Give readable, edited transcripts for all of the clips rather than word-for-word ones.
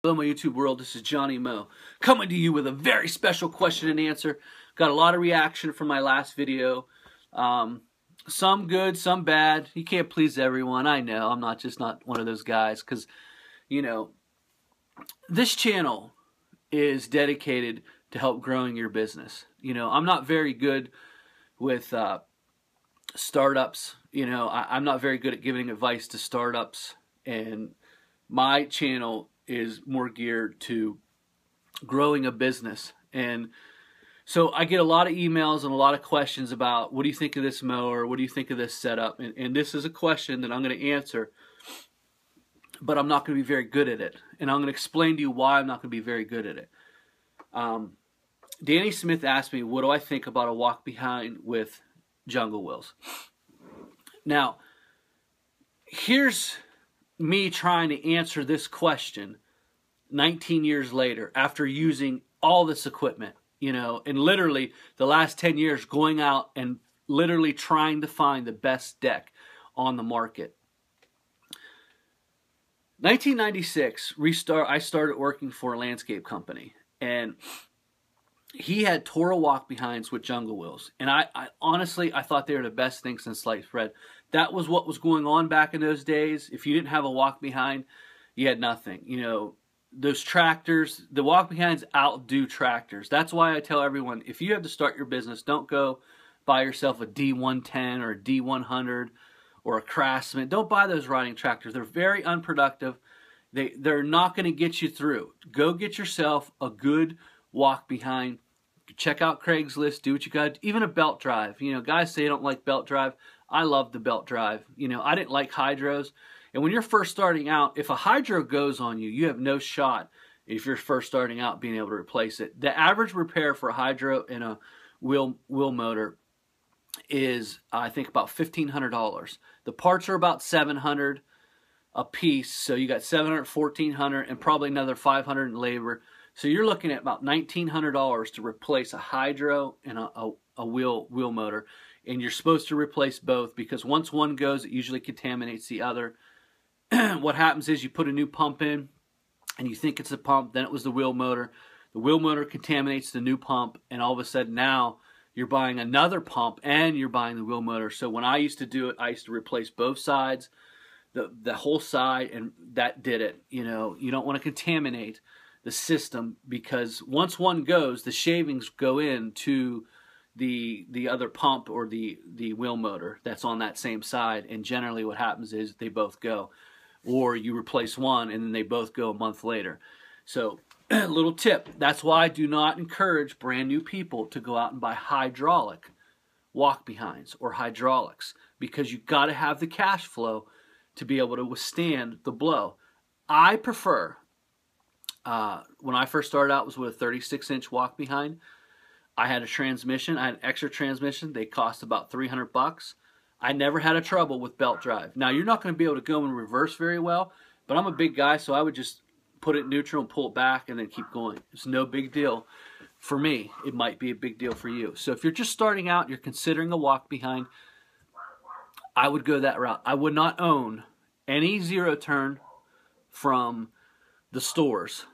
Hello, my YouTube world. This is Johnny Mow coming to you with a very special question and answer. Got a lot of reaction from my last video. Some good, some bad. You can't please everyone. I know. I'm not one of those guys because, you know, this channel is dedicated to help growing your business. You know, I'm not very good with startups. You know, I'm not very good at giving advice to startups, and my channel is more geared to growing a business. And so I get a lot of emails and a lot of questions about, what do you think of this mower? What do you think of this setup? And this is a question that I'm going to answer, but I'm not going to be very good at it. And I'm going to explain to you why I'm not going to be very good at it. Danny Smith asked me, what do I think about a walk behind with jungle wheels? Now, here's me trying to answer this question 19 years later after using all this equipment, you know, and literally the last 10 years going out and literally trying to find the best deck on the market. 1996, I started working for a landscape company, and he had Toro walk behinds with jungle wheels, and I honestly thought they were the best thing since sliced bread. That was what was going on back in those days. If you didn't have a walk behind, you had nothing. You know, those tractors, the walk behinds outdo tractors. That's why I tell everyone, if you have to start your business, don't go buy yourself a D110 or a D100 or a Craftsman. Don't buy those riding tractors. They're very unproductive. They're not going to get you through. Go get yourself a good walk behind. Check out Craigslist. Do what you got. Even a belt drive. You know, guys say they don't like belt drive. I love the belt drive. You know, I didn't like hydros. And when you're first starting out, if a hydro goes on you, you have no shot if you're first starting out being able to replace it. The average repair for a hydro and a wheel motor is, I think, about $1,500. The parts are about $700 a piece, so you got $700, $1,400, and probably another $500 in labor. So you're looking at about $1,900 to replace a hydro and a wheel motor. And you're supposed to replace both, because once one goes, it usually contaminates the other. What happens is you put a new pump in, and you think it's the pump, then it was the wheel motor. The wheel motor contaminates the new pump, and all of a sudden now you're buying another pump and you're buying the wheel motor. So when I used to do it, I used to replace both sides, the whole side, and that did it. You know, you don't want to contaminate the system, because once one goes, the shavings go into the other pump or the wheel motor that's on that same side, and generally what happens is they both go, or you replace one and then they both go a month later. So little tip, that's why I do not encourage brand new people to go out and buy hydraulic walk behinds or hydraulics, because you got to have the cash flow to be able to withstand the blow. I prefer, when I first started out, was with a 36-inch walk behind. I had a transmission. I had an extra transmission. They cost about $300. I never had a trouble with belt drive. Now, you're not going to be able to go in reverse very well, but I'm a big guy, so I would just put it in neutral and pull it back and then keep going. It's no big deal for me. It might be a big deal for you. So if you're just starting out, you're considering a walk behind, I would go that route. I would not own any zero turn from the stores.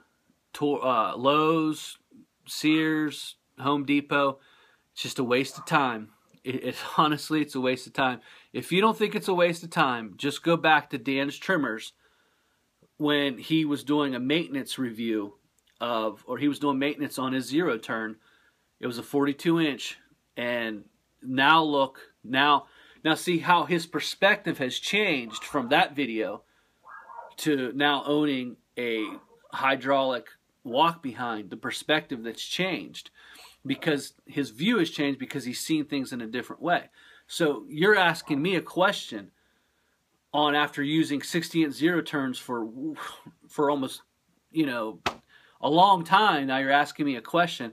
Lowe's, Sears, Home Depot. It's just a waste of time. Honestly, it's a waste of time. If you don't think it's a waste of time, just go back to Dan's Trimmers when he was doing a maintenance review or he was doing maintenance on his zero turn. It was a 42-inch, and now look, now see how his perspective has changed from that video to now owning a hydraulic walk behind. The perspective that's changed, because his view has changed, because he's seen things in a different way. So you're asking me a question on, after using 60-inch zero turns for almost, you know, a long time. Now you're asking me a question.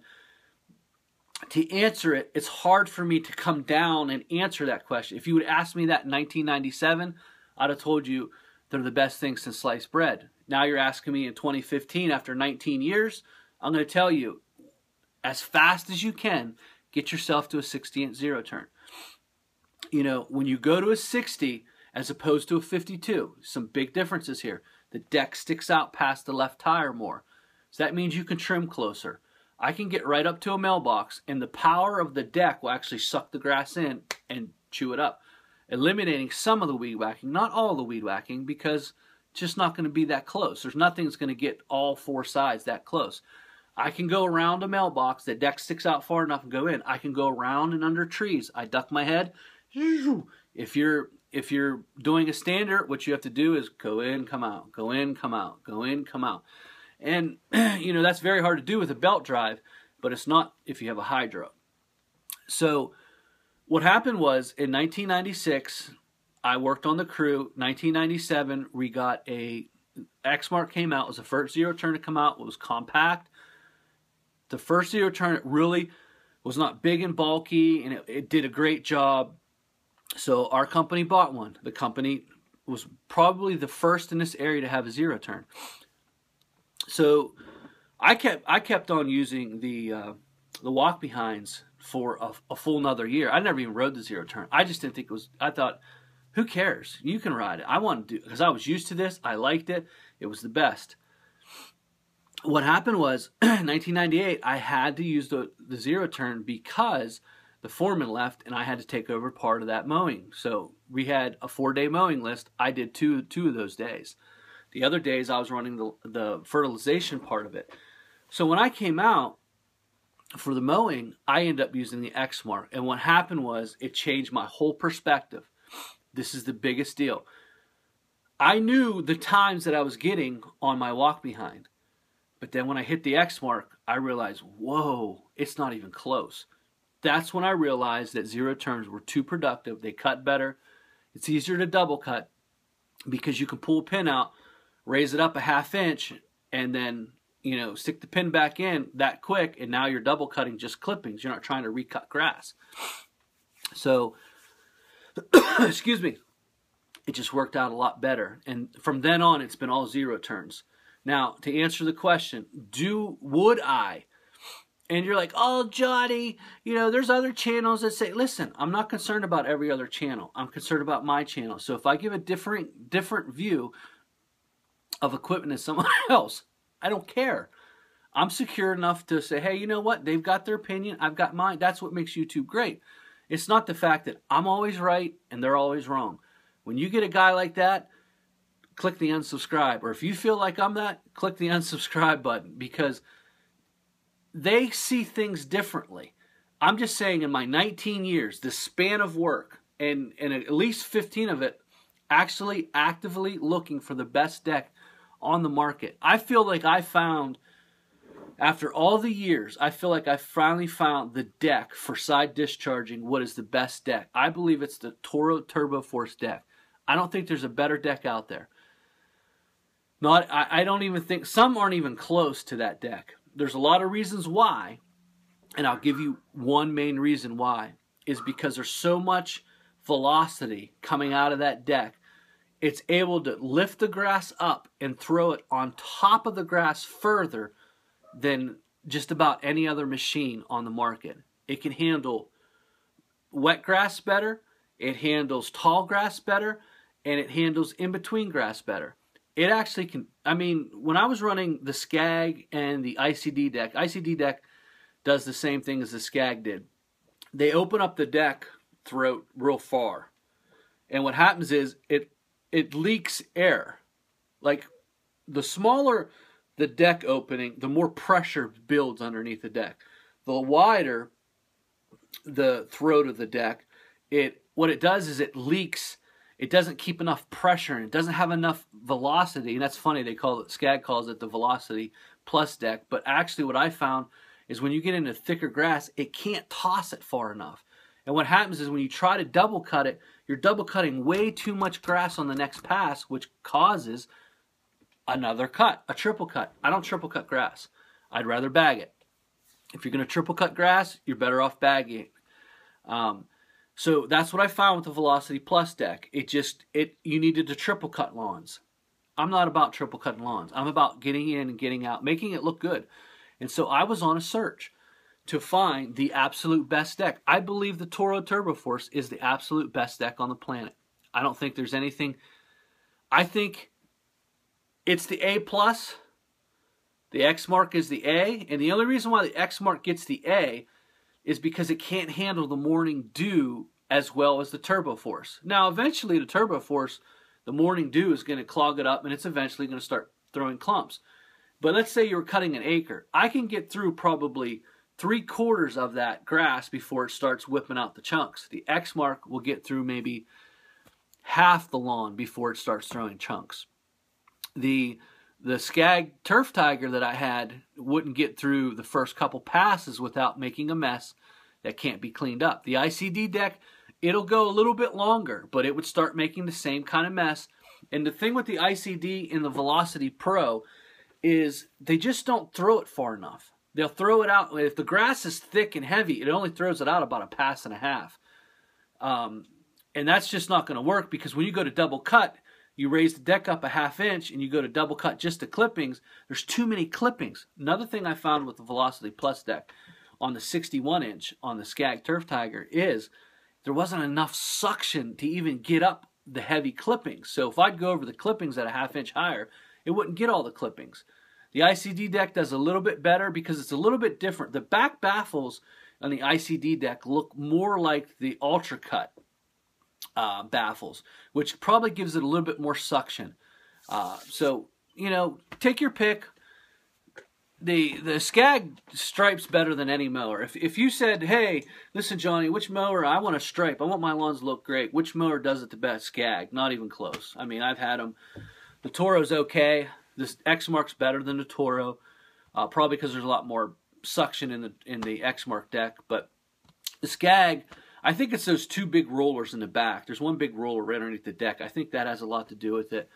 To answer it, it's hard for me to come down and answer that question. If you would ask me that in 1997, I'd have told you they're the best thing since sliced bread. Now you're asking me in 2015, after 19 years, I'm going to tell you, as fast as you can, get yourself to a 60-inch zero turn. You know, when you go to a 60 as opposed to a 52, some big differences here. The deck sticks out past the left tire more. So that means you can trim closer. I can get right up to a mailbox, and the power of the deck will actually suck the grass in and chew it up, eliminating some of the weed whacking, not all the weed whacking, because it's just not going to be that close. There's nothing that's going to get all four sides that close. I can go around a mailbox, the deck sticks out far enough and go in. I can go around and under trees. I duck my head. If you're doing a standard, what you have to do is go in, come out, go in, come out, go in, come out. And, you know, that's very hard to do with a belt drive, but it's not if you have a hydro. So what happened was in 1996, I worked on the crew. 1997, we got a X-Mark came out. It was the first zero turn to come out. It was compact. The first zero turn, it really was not big and bulky, and it did a great job. So our company bought one. The company was probably the first in this area to have a zero turn. So I kept on using the walk behinds for a full another year. I never even rode the zero turn. I just didn't think it was. I thought, who cares? You can ride it. I wanted to do because I was used to this. I liked it. It was the best. What happened was, 1998, I had to use the zero turn because the foreman left and I had to take over part of that mowing. So we had a 4-day mowing list. I did two of those days. The other days I was running the fertilization part of it. So when I came out for the mowing, I ended up using the X-Mark. And what happened was it changed my whole perspective. This is the biggest deal. I knew the times that I was getting on my walk behind. But then when I hit the X-Mark, I realized, whoa, it's not even close. That's when I realized that zero turns were too productive. They cut better. It's easier to double cut because you can pull a pin out, raise it up a ½ inch, and then, you know, stick the pin back in that quick, and now you're double cutting just clippings. You're not trying to recut grass. So, excuse me, it just worked out a lot better. And from then on, it's been all zero turns. Now, to answer the question, would I? And you're like, oh, Johnny, you know, there's other channels that say, listen, I'm not concerned about every other channel. I'm concerned about my channel. So if I give a different view of equipment than someone else, I don't care. I'm secure enough to say, hey, you know what? They've got their opinion. I've got mine. That's what makes YouTube great. It's not the fact that I'm always right and they're always wrong. When you get a guy like that, click the unsubscribe. Or if you feel like I'm that, click the unsubscribe button because they see things differently. I'm just saying in my 19 years, the span of work, and at least 15 of it, actually actively looking for the best deck on the market. I feel like I found, after all the years, I feel like I finally found the deck for side discharging what is the best deck. I believe it's the Toro Turbo Force deck. I don't think there's a better deck out there. I don't even think, some aren't even close to that deck. There's a lot of reasons why, and I'll give you one main reason why, is because there's so much velocity coming out of that deck. It's able to lift the grass up and throw it on top of the grass further than just about any other machine on the market. It can handle wet grass better, it handles tall grass better, and it handles in-between grass better. It actually can, I mean, when I was running the Skag and the ICD deck does the same thing as the Skag did. They open up the deck throat real far. And what happens is it leaks air. Like, the smaller the deck opening, the more pressure builds underneath the deck. The wider the throat of the deck, what it does is it leaks. It doesn't keep enough pressure and it doesn't have enough velocity. And that's funny, Skag calls it the velocity plus deck. But actually what I found is when you get into thicker grass, it can't toss it far enough. And what happens is when you try to double cut it, you're double cutting way too much grass on the next pass, which causes another cut, a triple cut. I don't triple cut grass. I'd rather bag it. If you're going to triple cut grass, you're better off bagging it. So that's what I found with the Velocity Plus deck. You needed to triple cut lawns. I'm not about triple cutting lawns. I'm about getting in and getting out, making it look good. And so I was on a search to find the absolute best deck. I believe the Toro Turbo Force is the absolute best deck on the planet. I don't think there's anything. I think It's the A+. The X mark is the A. And the only reason why the X mark gets the A is because it can't handle the morning dew as well as the Turbo Force. Now, eventually the Turbo Force, the morning dew is going to clog it up, and it's eventually going to start throwing clumps. But let's say you were cutting an acre. I can get through probably 3/4 of that grass before it starts whipping out the chunks. The X mark will get through maybe half the lawn before it starts throwing chunks. The Skag Turf Tiger that I had wouldn't get through the first couple passes without making a mess that can't be cleaned up. The ICD deck, it'll go a little bit longer, but it would start making the same kind of mess. And the thing with the ICD and the Velocity Pro is they just don't throw it far enough. They'll throw it out. If the grass is thick and heavy, it only throws it out about a pass and a half. And that's just not going to work, because when you go to double cut, you raise the deck up a ½ inch and you go to double cut just the clippings, there's too many clippings. Another thing I found with the Velocity Plus deck on the 61-inch on the Skag Turf Tiger is there wasn't enough suction to even get up the heavy clippings. So if I'd go over the clippings at a ½ inch higher, it wouldn't get all the clippings. The ICD deck does a little bit better because it's a little bit different. The back baffles on the ICD deck look more like the Ultra Cut baffles, which probably gives it a little bit more suction. So, you know, take your pick. The Skag stripes better than any mower. If you said, hey, listen, Johnny, which mower? I want a stripe. I want my lawns to look great. Which mower does it the best? Skag. Not even close. I mean, I've had them. The Toro's okay. This X Mark's better than the Toro, probably because there's a lot more suction in the X Mark deck. But the Skag, I think it's those two big rollers in the back. There's one big roller right underneath the deck. I think that has a lot to do with it.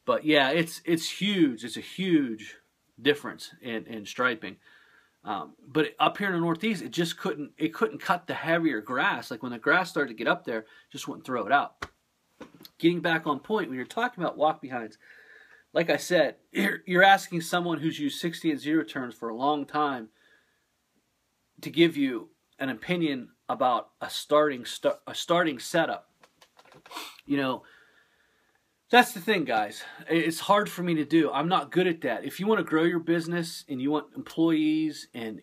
But yeah, it's huge. It's a huge difference in striping. But up here in the Northeast, it just couldn't cut the heavier grass. Like when the grass started to get up there, it just wouldn't throw it out. Getting back on point, when you're talking about walk behinds, like I said, you're asking someone who's used 60 and 0 turns for a long time to give you an opinion about a starting setup. You know, that's the thing, guys. It's hard for me to do. I'm not good at that. If you want to grow your business and you want employees and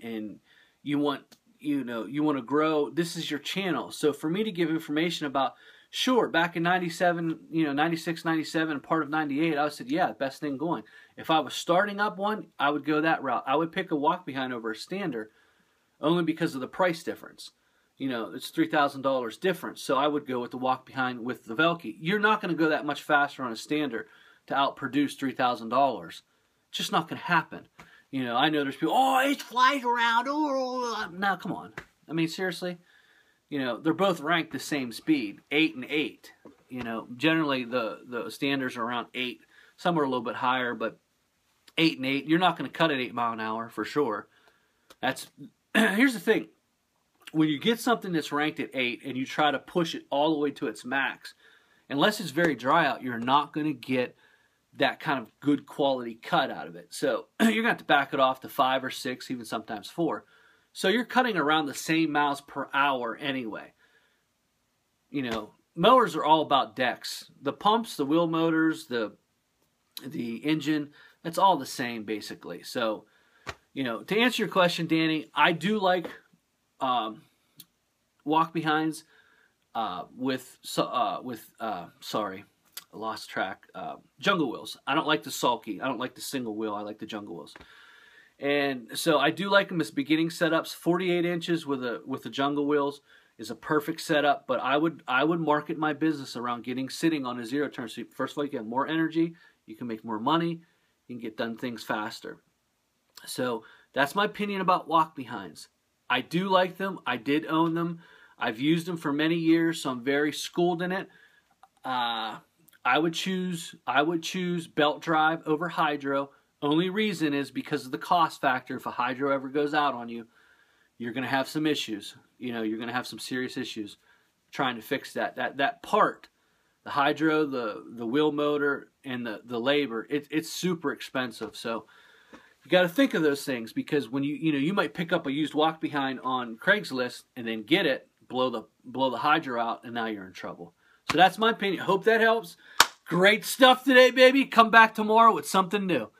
you want to grow, this is your channel. So for me to give information about, sure, back in 97, 96, 97, part of 98, I said, yeah, best thing going. If I was starting up one, I would go that route. I would pick a walk behind over a stander only because of the price difference. You know, it's $3,000 difference, so I would go with the walk behind with the Velke. You're not going to go that much faster on a stander to outproduce $3,000. It's just not going to happen. You know, I know there's people, oh, it flies around. Oh, no, come on. I mean, seriously. You know, they're both ranked the same speed, 8 and 8. You know, generally the standards are around 8. Some are a little bit higher, but 8 and 8. You're not going to cut at 8 miles an hour for sure. That's here's the thing. When you get something that's ranked at 8 and you try to push it all the way to its max, unless it's very dry out, you're not going to get that kind of good quality cut out of it. So you're going to have to back it off to 5 or 6, even sometimes 4. So you're cutting around the same miles per hour anyway. You know, mowers are all about decks. The pumps, the wheel motors, the engine, that's all the same basically. So, you know, to answer your question, Danny, I do like walk behinds sorry, I lost track. Jungle wheels. I don't like the sulky. I don't like the single wheel. I like the jungle wheels. And so I do like them as beginning setups. 48 inches with the jungle wheels is a perfect setup. But I would market my business around sitting on a 0 turn. So first of all, you get more energy. You can make more money. You can get done things faster. So that's my opinion about walk behinds. I do like them. I did own them. I've used them for many years, so I'm very schooled in it. I would choose belt drive over hydro. Only reason is because of the cost factor. If a hydro ever goes out on you, you're going to have some issues. You know, you're going to have some serious issues trying to fix that. That part, the hydro, the wheel motor, and the labor, it's super expensive. So you got to think of those things, because when you might pick up a used walk behind on Craigslist and then get it, blow the hydro out, and now you're in trouble. So that's my opinion. Hope that helps. Great stuff today, baby. Come back tomorrow with something new.